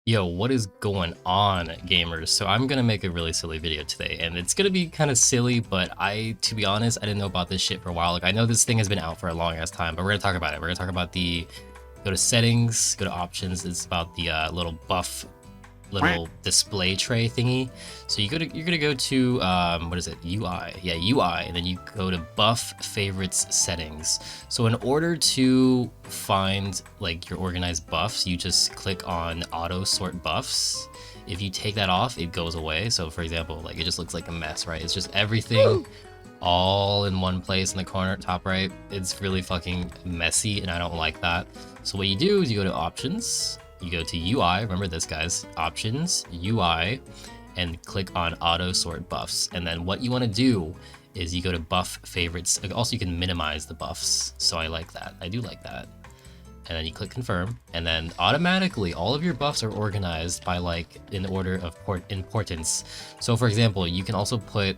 Yo, what is going on, gamers? So I'm gonna make a really silly video today, and it's gonna be kind of silly, but to be honest, I didn't know about this shit for a while. Like, I know this thing has been out for a long ass time, but we're gonna talk about it. We're gonna talk about go to settings, go to options. It's about the little buff, little display tray thingy. So you're gonna go to what is it? UI. Yeah, UI, and then you go to buff favorites settings. So in order to find like your organized buffs, you just click on auto sort buffs. If you take that off, it goes away. So for example, like it just looks like a mess, right? It's just everything all in one place in the corner top right. It's really fucking messy and I don't like that. So what you do is you go to options, you go to UI, remember this guys, options, UI, and click on auto sort buffs. And then what you want to do is you go to buff favorites. Also you can minimize the buffs. So I like that. I do like that. And then you click confirm, and then automatically all of your buffs are organized by like in order of importance. So for example, you can also put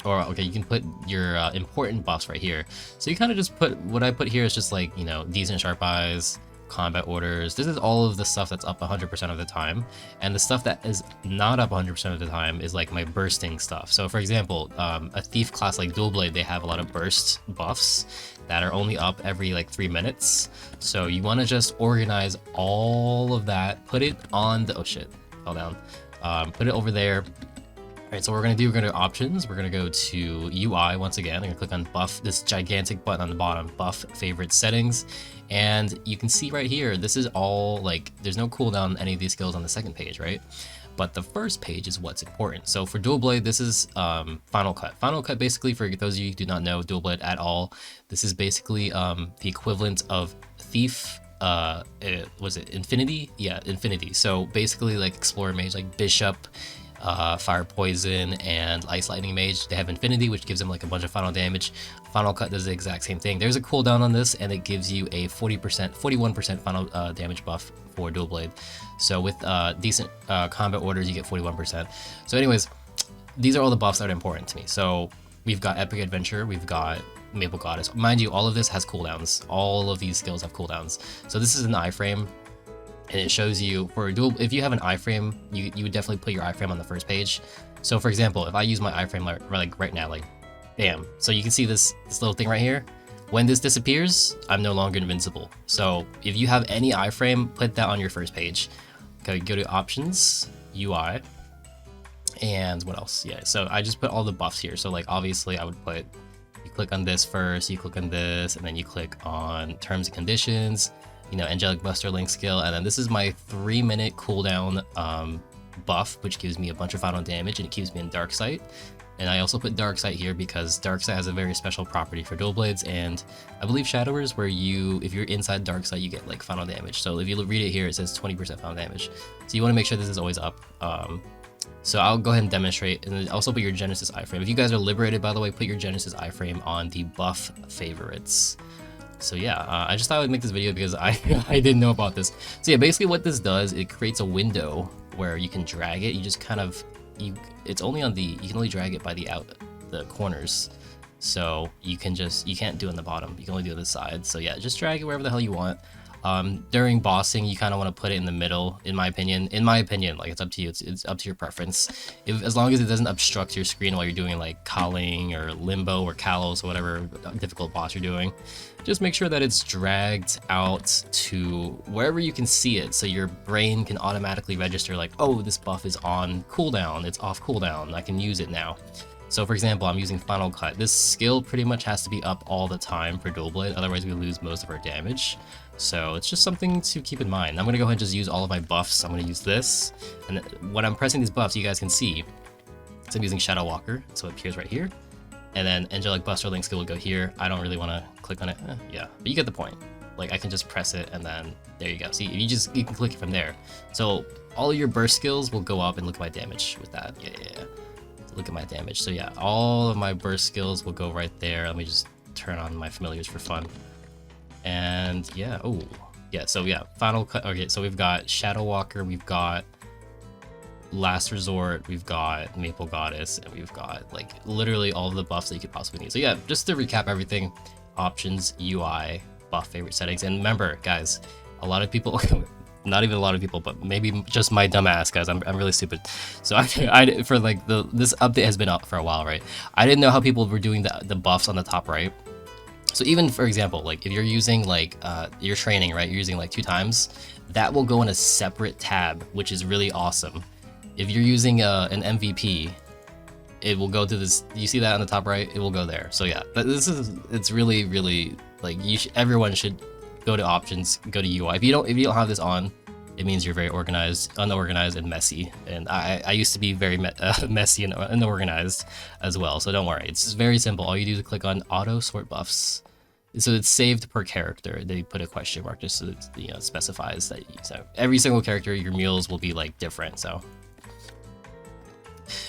you can put your important buffs right here. So you kind of just put, what I put here is just like, you know, decent sharp eyes, combat orders. This is all of the stuff that's up 100% of the time. And the stuff that is not up 100% of the time is like my bursting stuff. So for example, a thief class like Dual Blade, they have a lot of burst buffs that are only up every like 3 minutes. So you want to just organize all of that, put it on the, oh shit, fell down. Put it over there. Alright, so what we're going to do, we're going to go options, we're going to go to UI once again, I'm going to click on buff, this gigantic button on the bottom, buff favorite settings, and you can see right here, this is all like, there's no cooldown on any of these skills on the second page, right? But the first page is what's important. So for Dual Blade, this is Final Cut. Final Cut, basically, for those of you who do not know Dual Blade at all, this is basically the equivalent of Thief, was it Infinity? Yeah, Infinity. So basically like Explorer Mage, like Bishop, Fire Poison, and Ice Lightning Mage. They have Infinity, which gives them like a bunch of final damage. Final Cut does the exact same thing. There's a cooldown on this, and it gives you a 41% final damage buff for Dual Blade. So with decent combat orders, you get 41%. So anyways, these are all the buffs that are important to me. So we've got Epic Adventure, we've got Maple Goddess. Mind you, all of this has cooldowns. All of these skills have cooldowns. So this is an iframe, and it shows you for dual, if you have an iframe, you would definitely put your iframe on the first page. So for example, if I use my iframe like right now, like bam, so you can see this little thing right here. When this disappears, I'm no longer invincible. So if you have any iframe, put that on your first page. Okay, go to options, UI, and what else? Yeah, so I just put all the buffs here. So like obviously I would put, you click on this first, you click on this, and then you click on terms and conditions, you know, Angelic Buster Link skill, and then this is my 3-minute cooldown buff, which gives me a bunch of final damage, and it keeps me in Dark Sight. And I also put Dark Sight here because Dark Sight has a very special property for Dual Blades, and I believe Shadowers, where if you're inside Dark Sight, you get like final damage. So if you read it here, it says 20% final damage. So you want to make sure this is always up. So I'll go ahead and demonstrate, and then also put your Genesis iframe. If you guys are liberated, by the way, put your Genesis iframe on the buff favorites. So yeah, I just thought I would make this video because I didn't know about this. So yeah, basically what this does, it creates a window where you can drag it. You just kind of, it's only on you can only drag it by the corners. So you can't do it on the bottom. You can only do it on the side. So yeah, just drag it wherever the hell you want. During bossing, you kind of want to put it in the middle, in my opinion. Like, it's up to you. It's up to your preference. As long as it doesn't obstruct your screen while you're doing like Calling or Limbo or Kalos or whatever difficult boss you're doing. Just make sure that it's dragged out to wherever you can see it, so your brain can automatically register like, oh, this buff is on cooldown, it's off cooldown, I can use it now. So for example, I'm using Final Cut. This skill pretty much has to be up all the time for Dual Blade, otherwise we lose most of our damage. So it's just something to keep in mind. I'm going to go ahead and just use all of my buffs. I'm going to use this, and when I'm pressing these buffs, you guys can see, so I'm using Shadow Walker, so it appears right here. And then Angelic Buster Link skill will go here. I don't really want to click on it. Yeah, but you get the point. Like, I can just press it, and then there you go. See, you can click it from there. So all of your burst skills will go up, and look at my damage with that. Yeah. Look at my damage. So yeah, all of my burst skills will go right there. Let me just turn on my familiars for fun. And yeah, oh yeah. So yeah, Final Cut. Okay, so we've got Shadow Walker, we've got Last Resort, we've got Maple Goddess, and we've got like literally all of the buffs that you could possibly need. So yeah, just to recap everything: options, UI, buff favorite settings, and remember, guys, a lot of people not even a lot of people, but maybe just my dumb ass, guys. I'm really stupid. So for like this update has been out for a while, right? I didn't know how people were doing the buffs on the top right. So even for example, like if you're using like your training, right? You're using like 2 times, that will go in a separate tab, which is really awesome. If you're using an MVP, it will go to this. You see that on the top right? It will go there. So yeah, it's really like everyone should go to options, go to UI. If you don't have this on, it means you're very unorganized, and messy. And I used to be very messy and unorganized as well. So don't worry, it's just very simple. All you do is click on auto sort buffs. So it's saved per character. They put a question mark just so that, it specifies that. So every single character, your mules will be like different. So.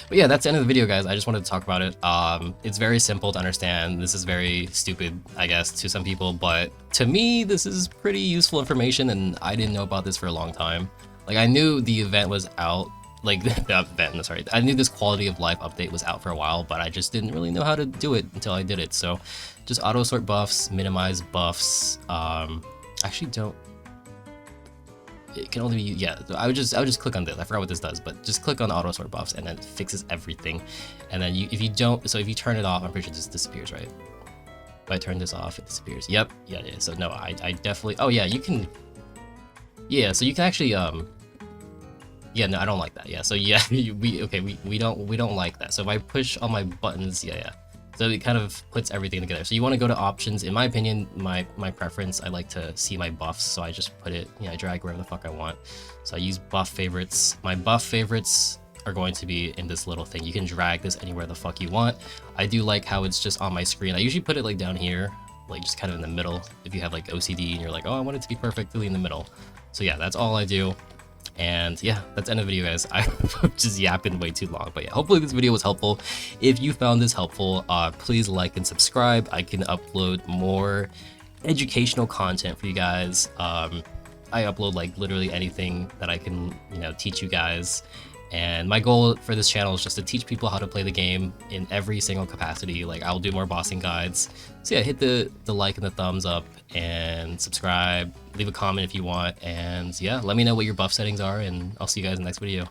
But yeah, that's the end of the video, guys. I just wanted to talk about it. It's very simple to understand. This is very stupid, I guess, to some people, but to me, this is pretty useful information, and I didn't know about this for a long time. Like, I knew the event was out, like, I knew this quality of life update was out for a while, but I just didn't really know how to do it until I did it. So, just auto sort buffs, minimize buffs. Actually, don't. It can only be, yeah, I would just click on this. I forgot what this does, but just click on auto sort buffs and then it fixes everything. And then if you turn it off, I'm pretty sure this disappears, right? If I turn this off, it disappears. Yep, yeah. So no, I definitely, oh yeah, you can, yeah, so you can actually, yeah, no, I don't like that. Yeah, so yeah, we don't like that. So if I push all my buttons, yeah. So it kind of puts everything together. So you want to go to options. In my opinion, my preference, I like to see my buffs. So I just put it, I drag wherever the fuck I want. So I use buff favorites. My buff favorites are going to be in this little thing. You can drag this anywhere the fuck you want. I do like how it's just on my screen. I usually put it like down here, like just kind of in the middle. If you have like OCD and you're like, oh, I want it to be perfectly in the middle. So yeah, that's all I do. And yeah, that's the end of the video, guys. I'm just yapping way too long, but yeah, hopefully this video was helpful. If you found this helpful, please like and subscribe. I can upload more educational content for you guys. I upload like literally anything that I can, teach you guys. And my goal for this channel is just to teach people how to play the game in every single capacity. Like, I'll do more bossing guides. So yeah, hit the like and the thumbs up and subscribe. Leave a comment if you want. And yeah, let me know what your buff settings are, and I'll see you guys in the next video.